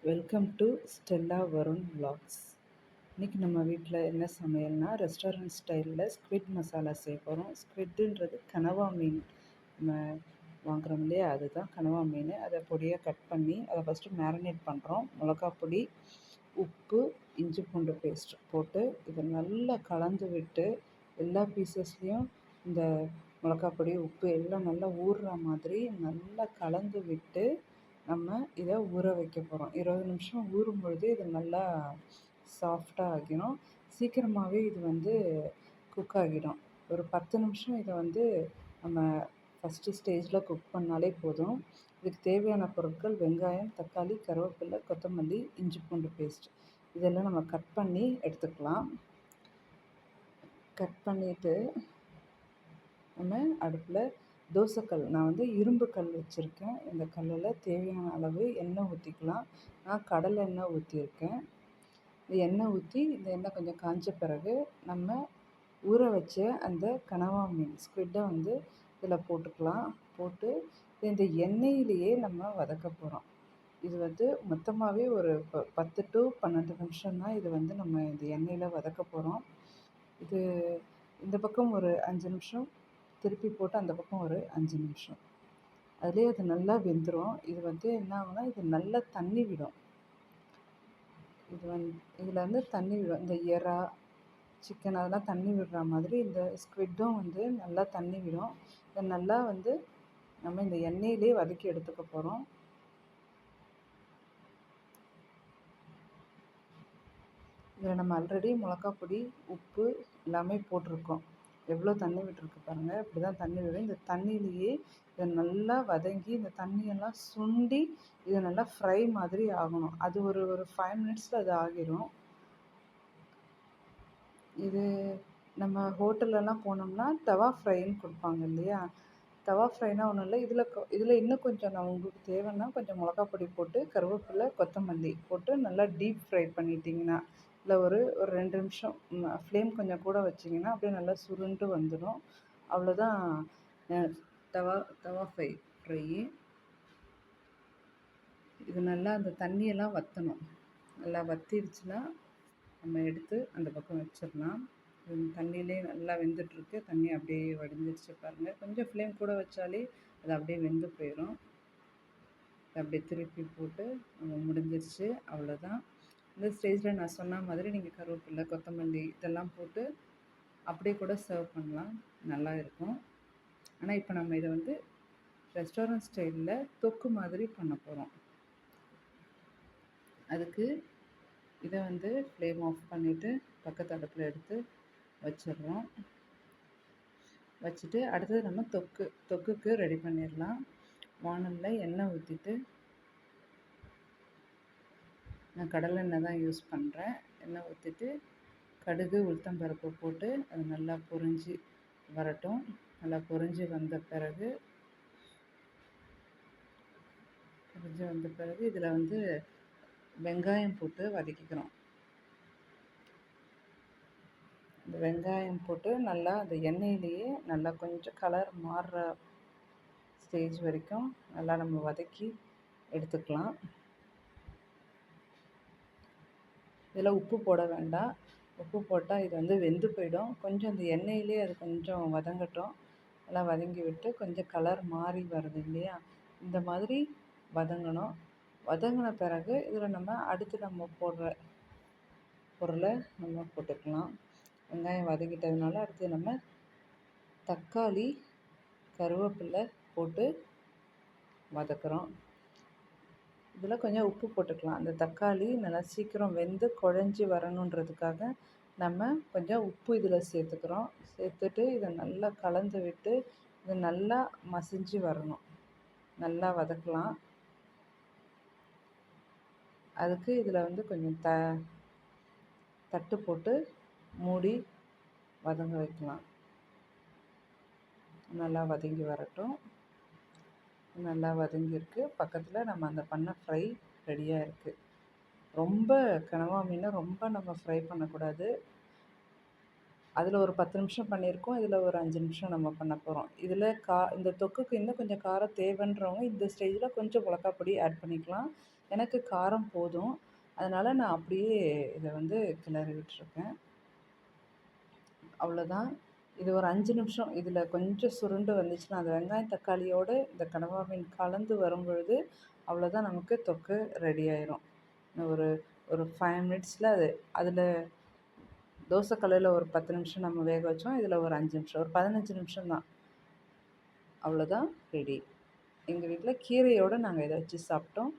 Welcome to Stella Varun vlogs. இன்றைக்கி நம்ம வீட்டில் என்ன சமையல்னால் ரெஸ்டாரண்ட் ஸ்டைலில் ஸ்குவிட் மசாலா செய்ய போகிறோம். ஸ்குவிட்டுன்றது கனவா மீன் நம்ம வாங்குறோம் இல்லையா, அதுதான் கனவா மீன். அதை பொடியாக கட் பண்ணி அதை ஃபஸ்ட்டு மேரினேட் பண்ணுறோம். மிளகாப் பொடி, உப்பு, இஞ்சி பூண்டு பேஸ்ட் போட்டு இதை நல்லா கலந்து விட்டு எல்லா பீசஸ்லேயும் இந்த மிளகாப் பொடி, உப்பு எல்லாம் நல்லா ஊறுற மாதிரி நல்லா கலந்து விட்டு நம்ம இதை ஊற வைக்க போகிறோம். 20 நிமிஷம் ஊறும் பொழுது இது நல்லா சாஃப்டாக ஆகிடும். சீக்கிரமாகவே இது குக் ஆகிடும். ஒரு 10 நிமிஷம் இதை நம்ம ஃபஸ்ட்டு ஸ்டேஜில் குக் பண்ணாலே போதும். இதுக்கு தேவையான பொருட்கள் வெங்காயம், தக்காளி, கருவேப்பிலை, கொத்தமல்லி, இஞ்சி பூண்டு பேஸ்ட் இதெல்லாம் நம்ம கட் பண்ணி எடுத்துக்கலாம். கட் பண்ணிவிட்டு நம்ம அடுப்பில் தோசைக்கல், நான் இரும்பு கல் வச்சுருக்கேன். இந்த கல்லில் தேவையான அளவு எண்ணெய் ஊற்றிக்கலாம். நான் கடலை எண்ணெய் ஊற்றியிருக்கேன். இந்த எண்ணெய் ஊற்றி இந்த எண்ணெய் கொஞ்சம் காஞ்ச பிறகு நம்ம ஊற வச்ச அந்த கனவா மீன் ஸ்குவிட்டை இதில் போட்டுக்கலாம். போட்டு இந்த எண்ணெயிலேயே நம்ம வதக்க போகிறோம். இது மொத்தமாகவே ஒரு 10 to 12 நிமிஷம் தான் நம்ம இந்த எண்ணெயில் வதக்க போகிறோம். இந்த பக்கம் ஒரு 5 நிமிஷம் திருப்பி போட்டு அந்த பக்கம் ஒரு 5 நிமிஷம். அதிலே அது நல்லா வெந்துடும். இது என்ன ஆகும்னா, இது நல்லா தண்ணி விடும். இதில் தண்ணி விடும். இந்த எறா, சிக்கன் அதெல்லாம் தண்ணி விடுற மாதிரி இந்த ஸ்குவிட்டும் நல்லா தண்ணி விடும். இதை நல்லா நம்ம இந்த எண்ணெயிலே வதக்கி எடுத்துக்க போகிறோம். இதில் நம்ம ஆல்ரெடி மிளகாப் பொடி, உப்பு எல்லாமே போட்டிருக்கோம். எவ்வளோ தண்ணி விட்டுருக்கு பாருங்கள். இப்படி தான் தண்ணி விடும். இந்த தண்ணியிலேயே இதை நல்லா வதங்கி இந்த தண்ணியெல்லாம் சுண்டி இதை நல்லா ஃப்ரை மாதிரி ஆகணும். அது ஒரு 5 மினிட்ஸில் அது ஆகிரும். இது நம்ம ஹோட்டல்லலாம் போனோம்னா தவா ஃப்ரைன்னு கொடுப்பாங்க இல்லையா. தவா ஃப்ரைனா ஒன்றும் இல்லை. இதில் இன்னும் கொஞ்சம் நான் உங்களுக்கு தேவைன்னா கொஞ்சம் மிளகாப் பொடி போட்டு கருவேப்பிலை, கொத்தமல்லி போட்டு நல்லா டீப் ஃப்ரை பண்ணிட்டிங்கன்னா, இல்லை ஒரு 2 நிமிஷம் ஃப்ளேம் கொஞ்சம் கூட வச்சிங்கன்னா அப்படியே நல்லா சுருண்டு வந்துடும். அவ்வளோதான். தவா தவா ஃப்ரை. இது நல்லா அந்த தண்ணியெல்லாம் வற்றணும். நல்லா வற்றிடுச்சுன்னா நம்ம எடுத்து அந்த பக்கம் வச்சிடலாம். தண்ணியிலே நல்லா வெந்துட்டுருக்கு. தண்ணி அப்படியே வடிஞ்சிருச்சு பாருங்கள். கொஞ்சம் ஃப்ளேம் கூட வச்சாலே அது அப்படியே வெந்து போயிடும். அப்படியே திருப்பி போட்டு முடிஞ்சிருச்சு. அவ்வளோதான். இந்த ஸ்டேஜில் நான் சொன்ன மாதிரி நீங்கள் கருவேப்பிலை, கொத்தமல்லி இதெல்லாம் போட்டு அப்படியே கூட சர்வ் பண்ணலாம். நல்லா இருக்கும். ஆனால் இப்போ நம்ம இதை ரெஸ்டாரண்ட் ஸ்டைலில் தொக்கு மாதிரி பண்ண போகிறோம். அதுக்கு இதை ஃப்ளேம் ஆஃப் பண்ணிவிட்டு பக்கத்து அடுப்பில் எடுத்து வச்சிடுறோம். வச்சுட்டு அடுத்தது நம்ம தொக்குக்கு ரெடி பண்ணிடலாம். வானலில் எண்ணெய் ஊற்றிட்டு, நான் கடலெண்ணெய் தான் யூஸ் பண்ணுறேன். எண்ணெய் ஊற்றிட்டு கடுகு, உளுத்தம்பருப்பு போட்டு அது நல்லா பொரிஞ்சு வரட்டும். நல்லா பொரிஞ்சு வந்த பிறகு இதில் வெங்காயம் போட்டு வதக்கிக்கிறோம். இந்த வெங்காயம் போட்டு நல்லா அந்த எண்ணெயிலேயே நல்லா கொஞ்சம் கலர் மாறுற ஸ்டேஜ் வரைக்கும் நல்லா நம்ம வதக்கி எடுத்துக்கலாம். இதில் உப்பு போட வேண்டாம். உப்பு போட்டால் இது வெந்து போயிடும். கொஞ்சம் இந்த எண்ணெயிலே அது கொஞ்சம் வதங்கட்டும். நல்லா வதங்கி விட்டு கொஞ்சம் கலர் மாறி வருது இல்லையா, இந்த மாதிரி வதங்கணும். வதங்கின பிறகு இதில் நம்ம அடுத்து நம்ம போடுற பொருளை நம்ம போட்டுக்கலாம். வெங்காயம் வதக்கிட்டதுனால அடுத்து நம்ம தக்காளி, கருவேப்பிலை போட்டு வதக்குறோம். இதில் கொஞ்சம் உப்பு போட்டுக்கலாம். அந்த தக்காளி நல்லா சீக்கிரம் வெந்து குழஞ்சி வரணுன்றதுக்காக நம்ம கொஞ்சம் உப்பு இதில் சேர்த்துக்கிறோம். சேர்த்துட்டு இதை நல்லா கலந்து விட்டு இது நல்லா மசிஞ்சு வரணும். நல்லா வதக்கலாம். அதுக்கு இதில் கொஞ்சம் தட்டு போட்டு மூடி வதங்க வைக்கலாம். நல்லா வதங்கி வரட்டும். நல்லா வதங்கியிருக்கு. பக்கத்தில் நம்ம அந்த பண்ண ஃப்ரை ரெடியாக இருக்குது. ரொம்ப கனவா மீனை ரொம்ப நம்ம ஃப்ரை பண்ணக்கூடாது. அதில் ஒரு 10 நிமிஷம் பண்ணியிருக்கோம். இதில் ஒரு 5 நிமிஷம் நம்ம பண்ண போகிறோம். இந்த தொக்குக்கு இன்னும் கொஞ்சம் காரம் தேவைன்றவங்க இந்த ஸ்டேஜில் கொஞ்சம் மிளகாப் பொடி ஆட் பண்ணிக்கலாம். எனக்கு காரம் போதும். அதனால் நான் அப்படியே இதை வந்து கிளறி விட்டுருக்கேன். அவ்வளோதான். இது ஒரு 5 நிமிஷம் இதில் கொஞ்சம் சுருண்டு வந்துச்சுன்னா, அந்த வெங்காயம் தக்காளியோடு இந்த கனவா மீன் கலந்து வரும்பொழுது, அவ்வளோதான், நமக்கு தொக்கு ரெடி ஆயிரும். ஒரு ஒரு 5 மினிட்ஸில் அது அதில் தோசை கல்லில் ஒரு 10 நிமிஷம் நம்ம வேக வச்சோம். இதில் ஒரு 5 நிமிஷம், ஒரு 15 நிமிஷம் தான். அவ்வளோதான், ரெடி. எங்கள் வீட்டில் கீரையோடு நாங்கள் இதை வச்சு சாப்பிட்டோம்.